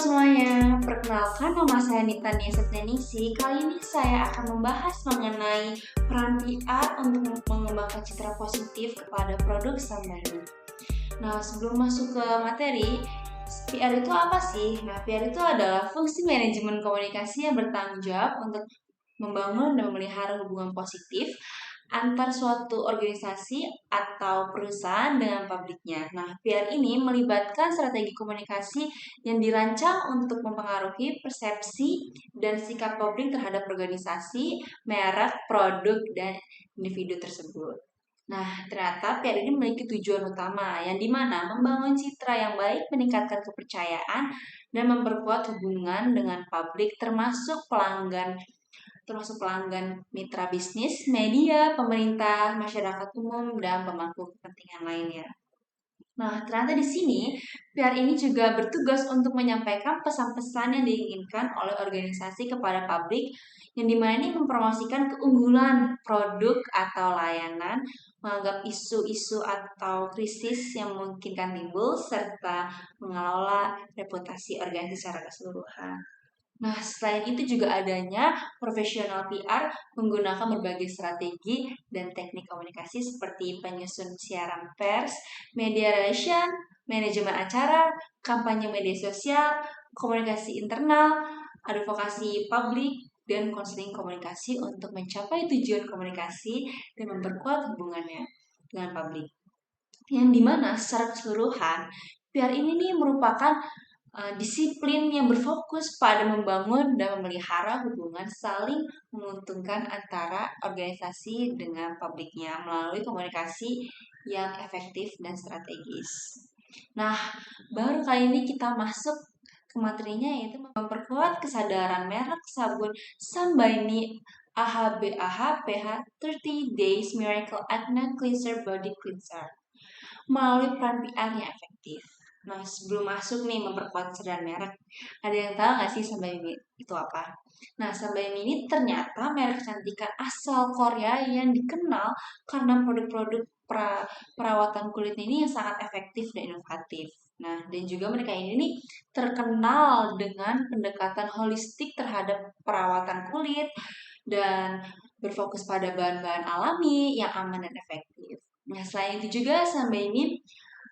semuanya, perkenalkan nama saya Nita Niasetnenisi. Kali ini saya akan membahas mengenai peran PR untuk mengembangkan citra positif kepada produk Sambani. Nah, sebelum masuk ke materi, PR itu apa sih? Nah, PR itu adalah fungsi manajemen komunikasi yang bertanggung jawab untuk membangun dan memelihara hubungan positif antar suatu organisasi atau perusahaan dengan publiknya. Nah, PR ini melibatkan strategi komunikasi yang dirancang untuk mempengaruhi persepsi dan sikap publik terhadap organisasi, merek, produk, dan individu tersebut. Nah, ternyata PR ini memiliki tujuan utama, yang dimana membangun citra yang baik, meningkatkan kepercayaan, dan memperkuat hubungan dengan publik, termasuk pelanggan, mitra bisnis, media, pemerintah, masyarakat umum, dan pemangku kepentingan lainnya. Nah, ternyata di sini PR ini juga bertugas untuk menyampaikan pesan-pesan yang diinginkan oleh organisasi kepada publik, yang dimana ini mempromosikan keunggulan produk atau layanan, menganggap isu-isu atau krisis yang memungkinkan timbul, serta mengelola reputasi organisasi secara keseluruhan. Nah, selain itu juga adanya profesional PR menggunakan berbagai strategi dan teknik komunikasi seperti penyusun siaran pers, media relation, manajemen acara, kampanye media sosial, komunikasi internal, advokasi publik, dan konseling komunikasi untuk mencapai tujuan komunikasi dan memperkuat hubungannya dengan publik. Yang dimana secara keseluruhan, PR ini nih merupakan disiplin yang berfokus pada membangun dan memelihara hubungan saling menguntungkan antara organisasi dengan publiknya melalui komunikasi yang efektif dan strategis. Nah, baru kali ini kita masuk ke materinya, yaitu memperkuat kesadaran merek sabun Sambaini AHBAH PH 30 Days Miracle Acne Cleanser Body Cleanser melalui peran PR yang efektif. Nah, sebelum masuk nih memperkuat kesadaran merek, ada yang tahu nggak sih Sambaimi itu apa? Nah, Sambaimi ini ternyata merek kecantikan asal Korea yang dikenal karena produk-produk perawatan kulit ini yang sangat efektif dan inovatif. Nah, dan juga mereka ini nih terkenal dengan pendekatan holistik terhadap perawatan kulit dan berfokus pada bahan-bahan alami yang aman dan efektif. Nah, selain itu juga Sambaimi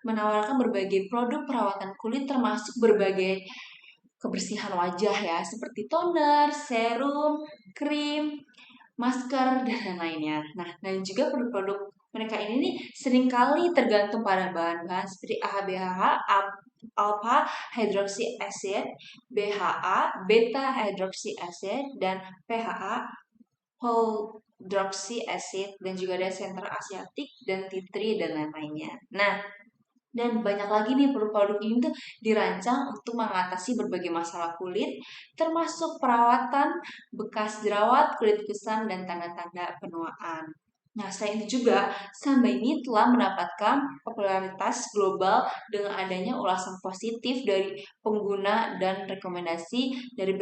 menawarkan berbagai produk perawatan kulit termasuk berbagai kebersihan wajah ya, seperti toner, serum, krim, masker, dan lain-lainnya. Nah, dan juga produk-produk mereka ini nih seringkali tergantung pada bahan-bahan seperti AHBHH, alpha hydroxy acid, BHA, beta hydroxy acid, dan PHA, hydroxy acid, dan juga ada sentral asiatik dan tea tree dan lain-lainnya. Nah, dan banyak lagi nih produk-produk ini tuh dirancang untuk mengatasi berbagai masalah kulit, termasuk perawatan bekas jerawat, kulit kusam, dan tanda-tanda penuaan. Nah, selain itu juga, Sambaini telah mendapatkan popularitas global dengan adanya ulasan positif dari pengguna dan rekomendasi dari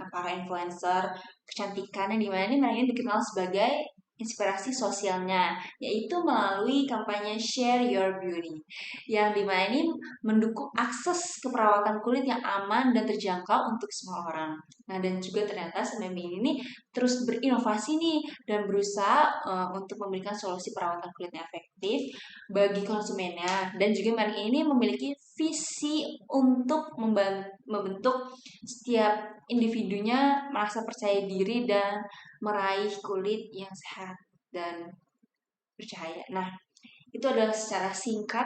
para influencer kecantikan yang dimana ini mereka dikenal sebagai inspirasi sosialnya, yaitu melalui kampanye Share Your Beauty, yang dimana ini mendukung akses ke perawatan kulit yang aman dan terjangkau untuk semua orang. Nah, dan juga ternyata Sambaimi ini terus berinovasi nih dan berusaha untuk memberikan solusi perawatan kulit yang efektif bagi konsumennya, dan juga merek ini memiliki visi untuk membentuk setiap individunya merasa percaya diri dan meraih kulit yang sehat dan bercahaya. Nah, itu adalah secara singkat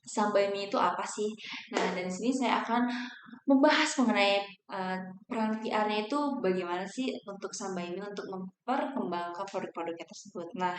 Sambaimi itu apa sih? Nah, dan di sini saya akan membahas mengenai peran PR-nya itu bagaimana sih untuk Sambaimi untuk memperkembangkan produk-produknya tersebut. Nah,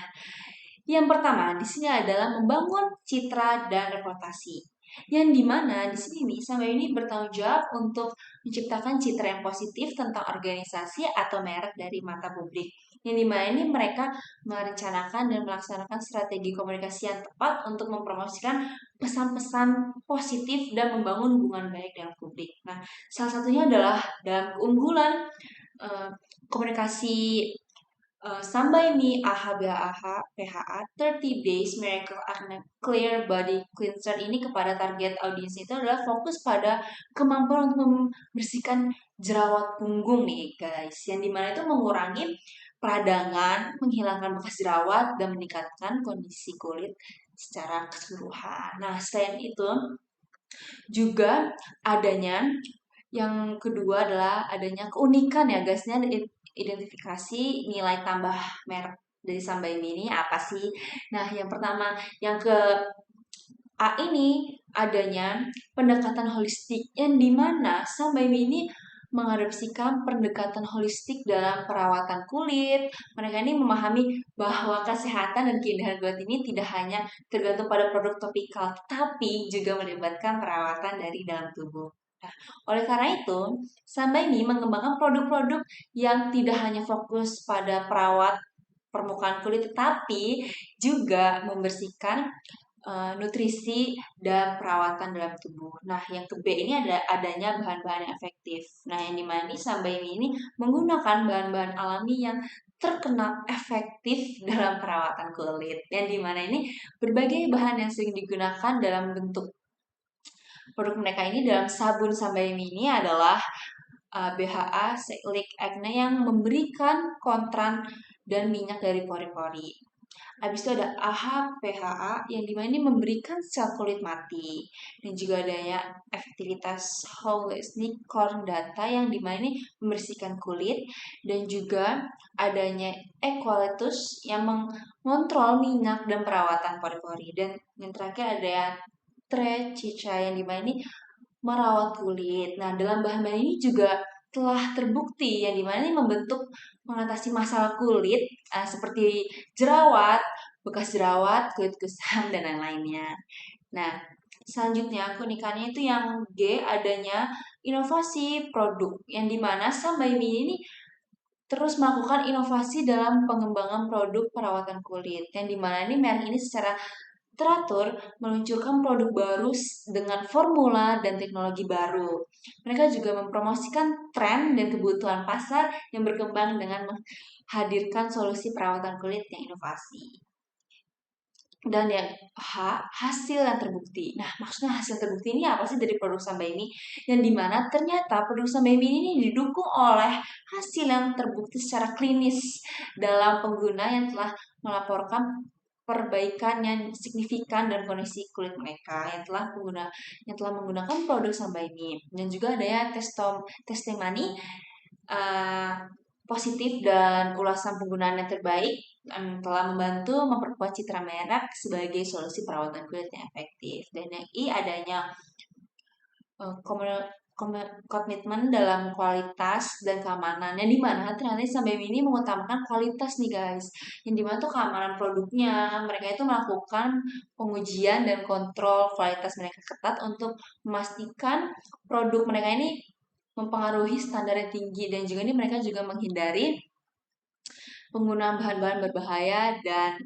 yang pertama di sini adalah membangun citra dan reputasi. Yang dimana di sini nih Sambaimi ini bertanggung jawab untuk menciptakan citra yang positif tentang organisasi atau merek dari mata publik. Yang dimana ini mereka merencanakan dan melaksanakan strategi komunikasi yang tepat untuk mempromosikan pesan-pesan positif dan membangun hubungan baik dengan publik. Nah, salah satunya adalah dalam keunggulan komunikasi Sambai Mi AHA BHA PHA 30 Days Miracle Acne Clear Body Cleanser ini kepada target audiens itu adalah fokus pada kemampuan untuk membersihkan jerawat punggung nih guys, yang dimana itu mengurangi peradangan, menghilangkan bekas jerawat, dan meningkatkan kondisi kulit secara keseluruhan. Nah, selain itu juga adanya yang kedua adalah adanya keunikan ya guysnya, identifikasi nilai tambah merek dari Sambai ini apa sih? Nah, yang pertama, yang ke A ini adanya pendekatan holistik yang dimana Sambai ini mengadopsikan pendekatan holistik dalam perawatan kulit. Mereka ini memahami bahwa kesehatan dan keindahan kulit ini tidak hanya tergantung pada produk topikal, tapi juga melibatkan perawatan dari dalam tubuh. Nah, oleh karena itu, Sambai ini mengembangkan produk-produk yang tidak hanya fokus pada perawat permukaan kulit, tetapi juga membersihkan nutrisi dan perawatan dalam tubuh. Nah, yang ke B ini adanya bahan-bahan yang efektif. Nah, yang dimana nih Sambai ini menggunakan bahan-bahan alami yang terkenal efektif dalam perawatan kulit. Yang dimana ini berbagai bahan yang sering digunakan dalam bentuk produk mereka ini dalam sabun Sambai ini adalah BHA Cyclic Acne yang memberikan kontran dan minyak dari pori-pori. Habis itu ada AHA PHA yang dimana ini memberikan sel kulit mati, dan juga adanya efektivitas holistic core data yang dimana ini membersihkan kulit, dan juga adanya Equalitus yang mengontrol minyak dan perawatan pori-pori, dan yang terakhir ada Trecica yang dimana ini merawat kulit. Nah, dalam bahan-bahan ini juga telah terbukti yang dimana ini mengatasi masalah kulit seperti jerawat, bekas jerawat, kulit kusam, dan lain-lainnya. Nah, selanjutnya keunikannya itu yang G, adanya inovasi produk yang dimana Sambai ini terus melakukan inovasi dalam pengembangan produk perawatan kulit, yang dimana ini merek ini secara teratur meluncurkan produk baru dengan formula dan teknologi baru. Mereka juga mempromosikan tren dan kebutuhan pasar yang berkembang dengan menghadirkan solusi perawatan kulit yang inovasi. Dan yang H, hasil yang terbukti. Nah, maksudnya hasil terbukti ini apa sih dari produk Sambai ini? Yang dimana ternyata produk Sambai ini didukung oleh hasil yang terbukti secara klinis dalam pengguna yang telah melaporkan perbaikan yang signifikan dan kondisi kulit mereka yang telah menggunakan produk Sambai ini. Dan juga ada ya testimoni uh, positif dan ulasan penggunaan yang terbaik telah membantu memperkuat citra merek sebagai solusi perawatan kulit yang efektif. Dan yang I adanya komitmen dalam kualitas dan keamanan, yang dimana ternyata Sambai ini mengutamakan kualitas nih guys, yang dimana tuh keamanan produknya mereka itu melakukan pengujian dan kontrol kualitas mereka ketat untuk memastikan produk mereka ini mempengaruhi standar yang tinggi, dan juga ini mereka juga menghindari penggunaan bahan-bahan berbahaya dan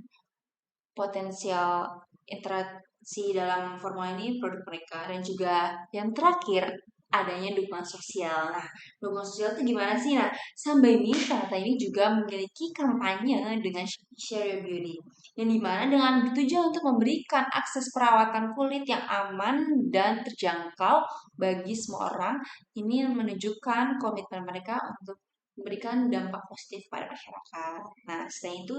potensial interaksi dalam formula ini produk mereka. Dan juga yang terakhir adanya dukungan sosial. Nah, dukungan sosial itu gimana sih? Nah, Sambai ini ternyata ini juga memiliki kampanye dengan Share Your Beauty, yang dimana dengan tujuan untuk memberikan akses perawatan kulit yang aman dan terjangkau bagi semua orang. Ini menunjukkan komitmen mereka untuk memberikan dampak positif pada masyarakat. Nah, selain itu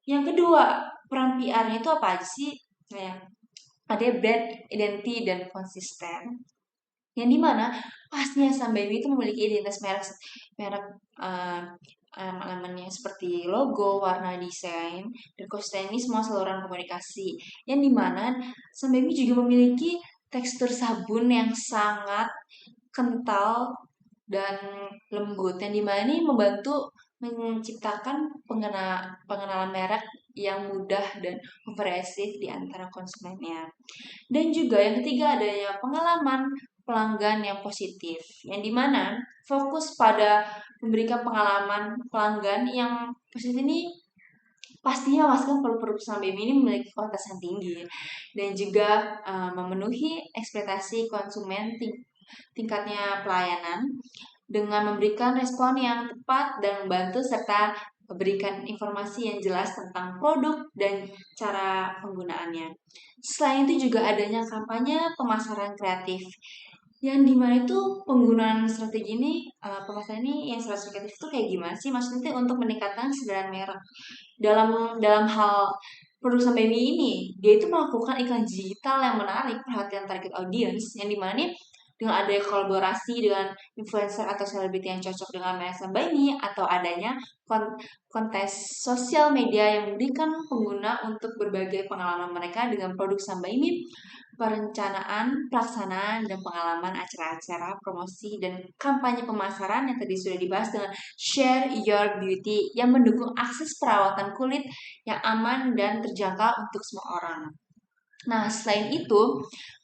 yang kedua, peran PR-nya itu apa aja sih? Kayak ada brand identity dan konsisten. Yang dimana pastinya Sambai itu memiliki identitas merek merek uh, elemennya seperti logo, warna desain, dan konsisten ini semua saluran komunikasi. Yang dimana Sambai juga memiliki tekstur sabun yang sangat kental dan lembut, yang dimana ini membantu menciptakan pengenalan merek yang mudah dan komprehensif di antara konsumennya. Dan juga yang ketiga adanya pengalaman pelanggan yang positif, yang dimana fokus pada memberikan pengalaman pelanggan yang positif ini pastinya memastikan produk-produk Sambai ini memiliki kualitas yang tinggi, dan juga memenuhi ekspektasi konsumen tingkatnya pelayanan dengan memberikan respon yang tepat dan membantu serta berikan informasi yang jelas tentang produk dan cara penggunaannya. Selain itu juga adanya kampanye pemasaran kreatif yang dimana itu penggunaan strategi ini, pemasaran ini yang strategi kreatif itu kayak gimana sih? Maksudnya untuk meningkatkan kesadaran merek dalam hal produk sampai ini, dia itu melakukan iklan digital yang menarik perhatian target audience, yang dimana nih dengan adanya kolaborasi dengan influencer atau selebriti yang cocok dengan merek sampai ini, atau adanya kontes sosial media yang memberikan pengguna untuk berbagai pengalaman mereka dengan produk sampai ini, perencanaan, pelaksanaan, dan pengalaman acara-acara promosi dan kampanye pemasaran yang tadi sudah dibahas dengan Share Your Beauty yang mendukung akses perawatan kulit yang aman dan terjangkau untuk semua orang. Nah, selain itu,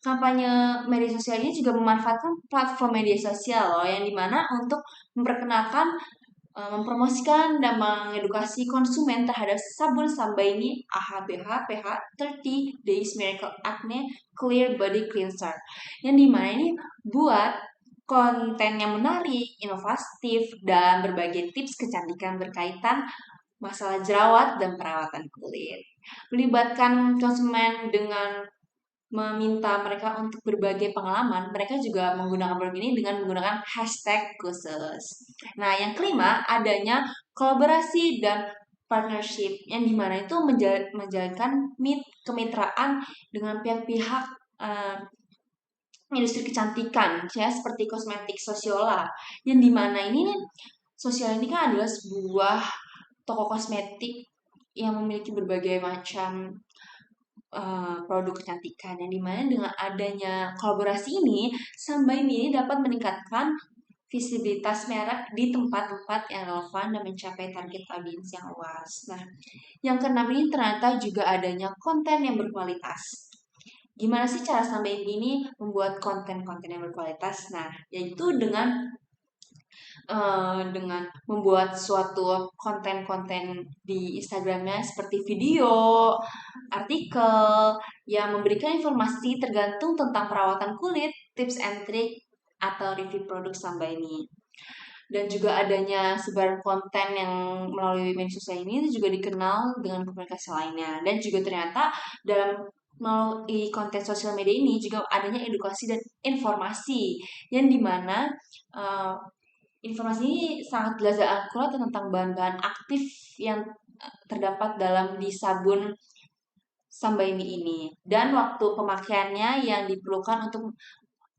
kampanye media sosial ini juga memanfaatkan platform media sosial loh, yang dimana untuk memperkenalkan, mempromosikan dan mengedukasi konsumen terhadap sabun Sambaini AHBH PH 30 Days Miracle Acne Clear Body Cleanser. Yang dimana ini buat konten yang menarik, inovatif, dan berbagai tips kecantikan berkaitan masalah jerawat dan perawatan kulit. Melibatkan konsumen dengan meminta mereka untuk berbagai pengalaman, mereka juga menggunakan produk ini dengan menggunakan hashtag khusus. Nah, yang kelima, adanya kolaborasi dan partnership, yang dimana itu menjalankan kemitraan dengan pihak-pihak industri kecantikan, ya seperti kosmetik Sosiola, yang dimana ini Sosiola ini kan adalah sebuah toko kosmetik yang memiliki berbagai macam produk kecantikan, yang dimana dengan adanya kolaborasi ini, Sambaini dapat meningkatkan visibilitas merek di tempat-tempat yang relevan dan mencapai target audiens yang luas. Nah, yang keenam ini ternyata juga adanya konten yang berkualitas. Gimana sih cara Sambaini ini membuat konten-konten yang berkualitas? Nah, yaitu dengan membuat suatu konten-konten di Instagramnya seperti video, artikel, yang memberikan informasi tergantung tentang perawatan kulit, tips and trick, atau review produk Sambaini. Dan juga adanya sebaran konten yang melalui media sosial ini juga dikenal dengan komunikasi lainnya. Dan juga ternyata dalam melalui konten sosial media ini juga adanya edukasi dan informasi, yang dimana informasi ini sangat jelas dan akurat tentang bahan-bahan aktif yang terdapat dalam di sabun Sambaini ini, dan waktu pemakaiannya yang diperlukan untuk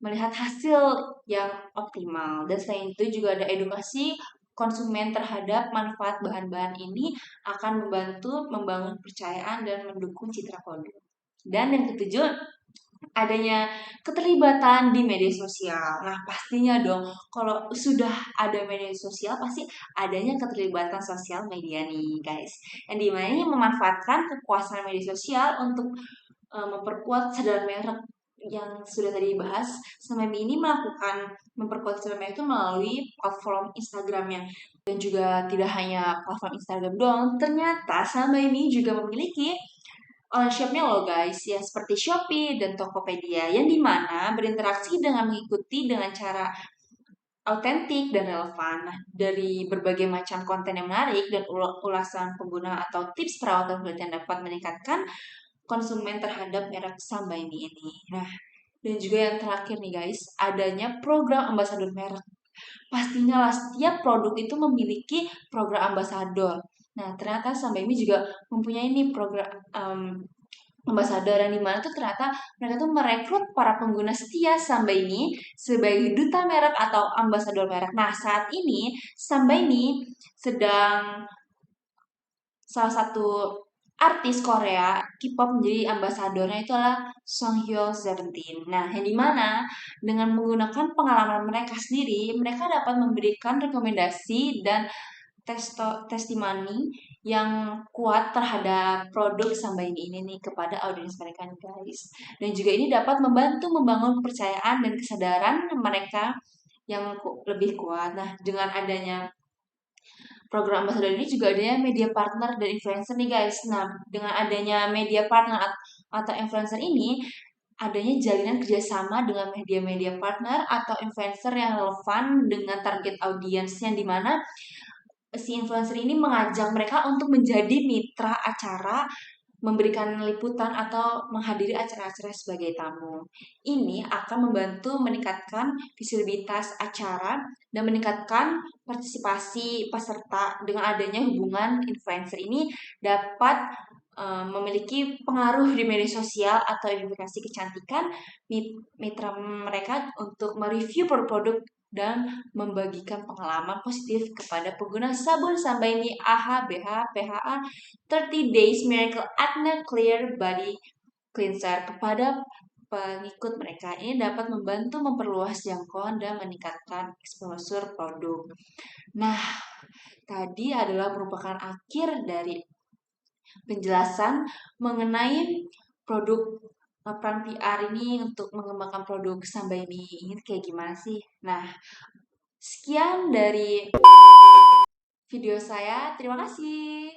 melihat hasil yang optimal. Dan selain itu juga ada edukasi konsumen terhadap manfaat bahan-bahan ini akan membantu membangun kepercayaan dan mendukung citra produk. Dan yang ketujuh, adanya keterlibatan di media sosial. Nah, pastinya dong, kalau sudah ada media sosial, pasti adanya keterlibatan sosial media nih, guys. Yang dimana ini memanfaatkan kekuasaan media sosial untuk memperkuat sadar merek yang sudah tadi dibahas. Sampai ini melakukan memperkuat sadar merek itu melalui platform Instagramnya. Dan juga tidak hanya platform Instagram doang, ternyata Sampai ini juga memiliki online shop-nya loh guys, ya seperti Shopee dan Tokopedia, yang dimana berinteraksi dengan mengikuti dengan cara autentik dan relevan. Nah, dari berbagai macam konten yang menarik dan ulasan pengguna atau tips perawatan kulit yang dapat meningkatkan konsumen terhadap merek Sambaini ini. Nah, dan juga yang terakhir nih guys, adanya program ambasador merek. Pastinya lah setiap produk itu memiliki program ambasador. Nah, ternyata Sambaini juga mempunyai ini program ambasador, yang dimana tuh ternyata mereka tuh merekrut para pengguna setia Sambaini sebagai duta merek atau ambasador merek. Nah, saat ini Sambaini sedang salah satu artis Korea K-pop menjadi ambasadornya itu adalah Songhyo Seventeen. Nah, yang dimana dengan menggunakan pengalaman mereka sendiri, mereka dapat memberikan rekomendasi dan testimoni yang kuat terhadap produk Sambaini ini nih kepada audiens mereka nih guys. Dan juga ini dapat membantu membangun kepercayaan dan kesadaran mereka yang lebih kuat. Nah, dengan adanya program ambassador ini juga adanya media partner dan influencer nih guys. Nah, dengan adanya media partner atau influencer ini, adanya jalinan kerjasama dengan media-media partner atau influencer yang relevan dengan target audiens, yang dimana si influencer ini mengajak mereka untuk menjadi mitra acara, memberikan liputan atau menghadiri acara-acara sebagai tamu. Ini akan membantu meningkatkan visibilitas acara dan meningkatkan partisipasi peserta. Dengan adanya hubungan influencer ini dapat memiliki pengaruh di media sosial atau edukasi kecantikan mitra mereka untuk mereview produk-produk dan membagikan pengalaman positif kepada pengguna sabun Sambaini AH BH PHA 30 Days Miracle Acne Clear Body Cleanser kepada pengikut mereka. Ini dapat membantu memperluas jangkauan dan meningkatkan exposure produk. Nah, tadi adalah merupakan akhir dari penjelasan mengenai produk peran PR ini untuk mengembangkan produk Sambaini ini kayak gimana sih? Nah, sekian dari video saya. Terima kasih.